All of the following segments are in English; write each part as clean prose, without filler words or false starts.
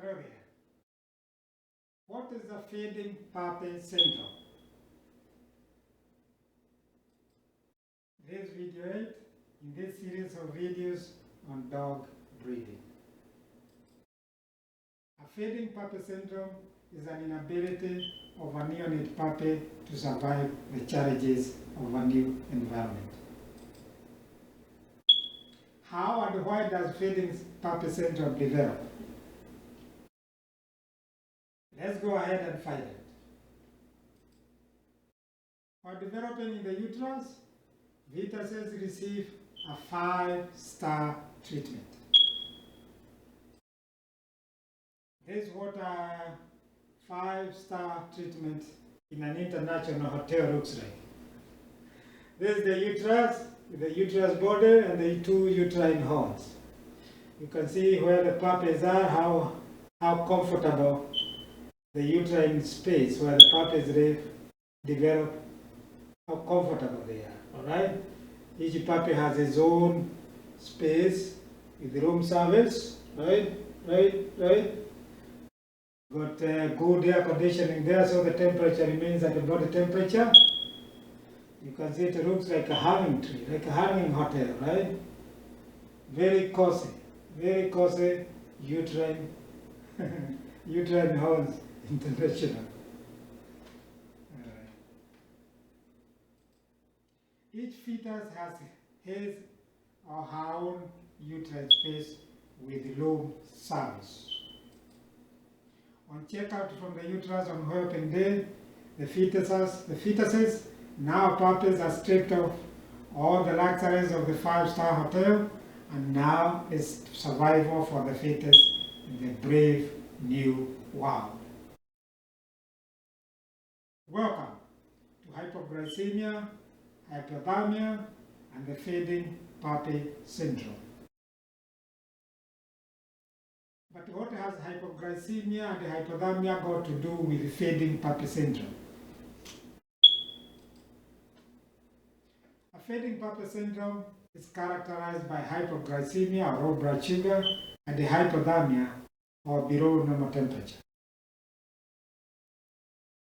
Hello there. What is the feeding puppy syndrome? This is video 8 in this series of videos on dog breeding. A feeding puppy syndrome is an inability of a neonate puppy to survive the challenges of a new environment. How and why does feeding puppy syndrome develop? Let's go ahead and find it. While developing in the uterus, fetuses receive a 5-star treatment. This is what a 5-star treatment in an international hotel looks like. This is the uterus body and the two uterine horns. You can see where the puppies are, how comfortable the uterine space where the puppies live, develop, how comfortable they are, all right? Each puppy has its own space with room service, right? Got good air conditioning there so the temperature remains at the body temperature. You can see it looks like a hanging tree, like a hanging hotel, right? Very cozy uterine, uterine horns international. Each fetus has his or her own uterine space with loom service. On checkout from the uterus on whelping day, the fetuses, now puppies, are stripped of all the luxuries of the 5-star hotel, and now it's survival for the fetus in the brave new world. Welcome to hypoglycemia, hypothermia, and the feeding puppy syndrome. But what has hypoglycemia and hypothermia got to do with feeding puppy syndrome? A feeding puppy syndrome is characterized by hypoglycemia or low blood sugar and hypothermia or below normal temperature.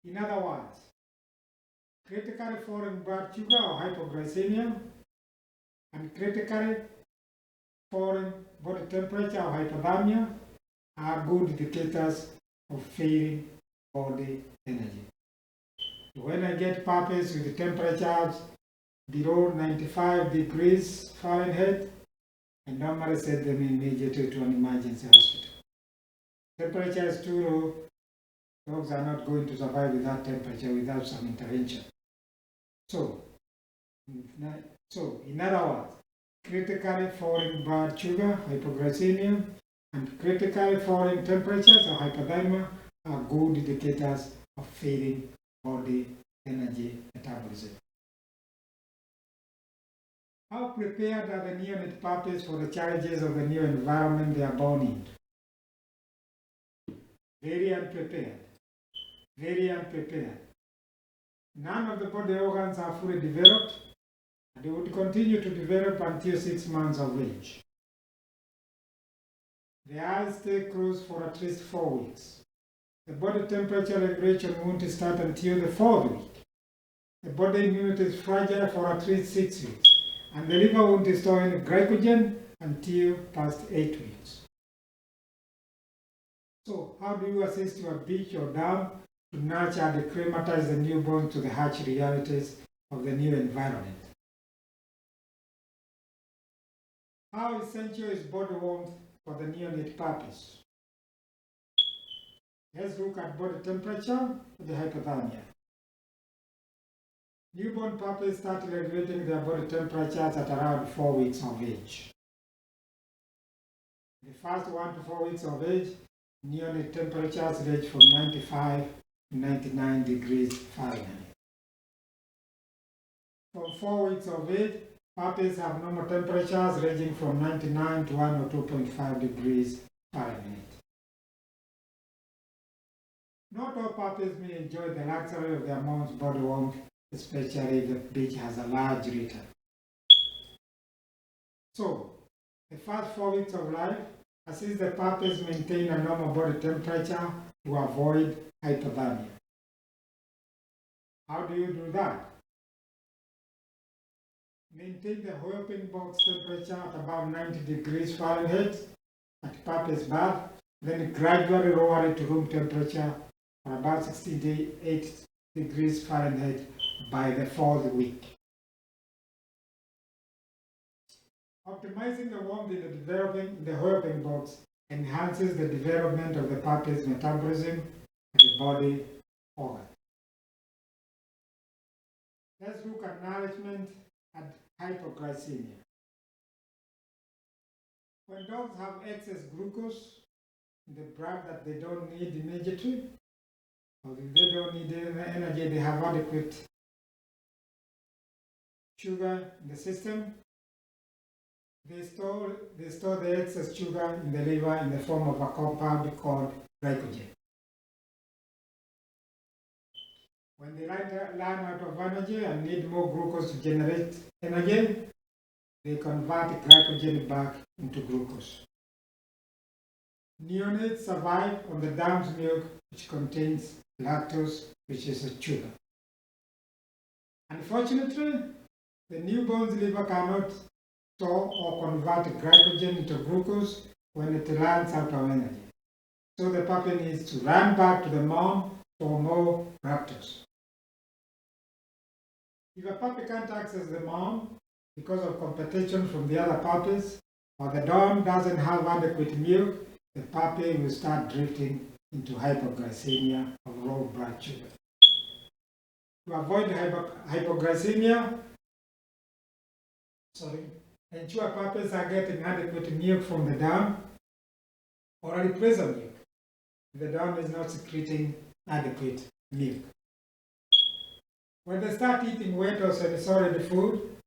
In other words, critically falling blood sugar or hypoglycemia and critically falling body temperature or hypothermia are good indicators of failing body energy. When I get puppies with temperatures below 95 degrees Fahrenheit, I normally send them immediately to an emergency hospital. Temperature is too low, dogs are not going to survive with that temperature without some intervention. So, in other words, critically falling blood sugar, hypoglycemia, and critically falling temperatures or hypothermia are good indicators of failing body energy metabolism. How prepared are the neonate puppies for the challenges of the new environment they are born into? Very unprepared. None of the body organs are fully developed, and they would continue to develop until 6 months of age. The eyes stay closed for at least 4 weeks. The body temperature regulation won't start until the 4th week. The body immunity is fragile for at least 6 weeks, and the liver won't store any glycogen until past 8 weeks. So, how do you assist your beach or dam to nurture and acclimatize the newborn to the harsh realities of the new environment? How essential is body warmth for the neonate puppies? Let's look at body temperature for the hypothermia. Newborn puppies start regulating their body temperatures at around 4 weeks of age. The first 1 to 4 weeks of age, neonate temperatures range from 95 to 99 degrees Fahrenheit. From 4 weeks of age, puppies have normal temperatures ranging from 99 to 102.5 degrees Fahrenheit. Not all puppies may enjoy the luxury of their mom's body warmth, especially if the beach has a large litter. So, the first 4 weeks of life assist the puppies maintain a normal body temperature to avoid hypothermia. How do you do that? Maintain the whelping box temperature at about 90 degrees Fahrenheit at puppy's birth, then gradually lower it to room temperature for about 68 degrees Fahrenheit by the 4th week. Optimizing the warmth in the whelping box enhances the development of the puppy's metabolism and the body organ. Let's look at nourishment and hypoglycemia. When dogs have excess glucose in the blood that they don't need immediately, or if they don't need energy, they have adequate sugar in the system, they store the excess sugar in the liver in the form of a compound called glycogen. When they run out of energy and need more glucose to generate energy, they convert glycogen back into glucose. Neonates survive on the dam's milk, which contains lactose, which is a sugar. Unfortunately, the newborn's liver cannot store or convert glycogen into glucose when it runs out of energy. So the puppy needs to run back to the mom for more lactose. If a puppy can't access the mom because of competition from the other puppies, or the dog doesn't have adequate milk, the puppy will start drifting into hypoglycemia of low blood sugar. To avoid hypoglycemia, ensure puppies are getting adequate milk from the dam or a replacer milk. The dam is not secreting adequate milk. When they start eating wet or semi-solid food,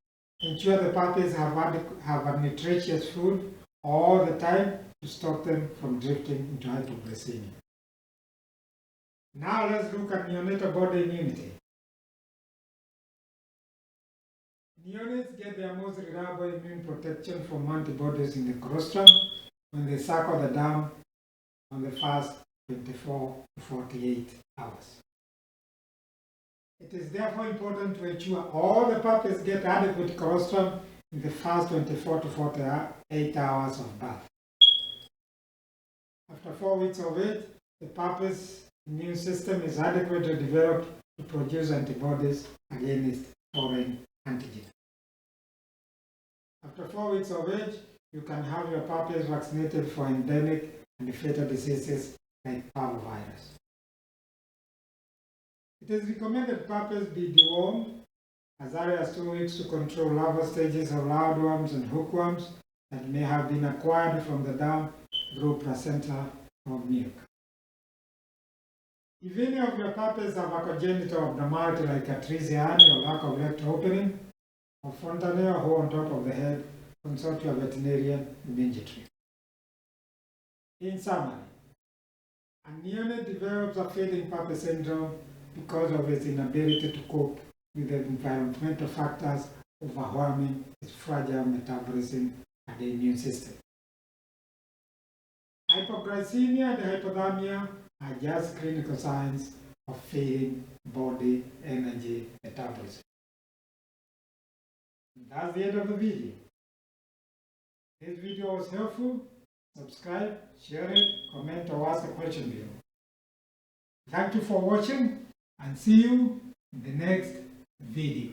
ensure the puppies have a nutritious food all the time to stop them from drifting into hypoglycemia. Now let's look at neonatal body immunity. Neonates get their most reliable immune protection from antibodies in the colostrum when they suckle the dam on the first 24 to 48 hours. It is therefore important to ensure all the puppies get adequate colostrum in the first 24 to 48 hours of birth. After 4 weeks of age, the puppy's immune system is adequately developed to produce antibodies against foreign antigens. After 4 weeks of age, you can have your puppies vaccinated for endemic and fatal diseases like parvovirus. It is recommended puppies be dewormed as early as 2 weeks to control larval stages of roundworms and hookworms that may have been acquired from the dam through placenta or milk. If any of your puppies have a congenital abnormality like atresia or lack of rectal opening, or fontanelle hole on top of the head, consult your veterinarian immediately. In summary, a neonate develops a feeding puppy syndrome because of its inability to cope with the environmental factors overwhelming its fragile metabolism and the immune system. Hypoglycemia and hypothermia are just clinical signs of failing body energy metabolism. That's the end of the video. This video was helpful. Subscribe, share it, comment, or ask a question below. Thank you for watching and see you in the next video.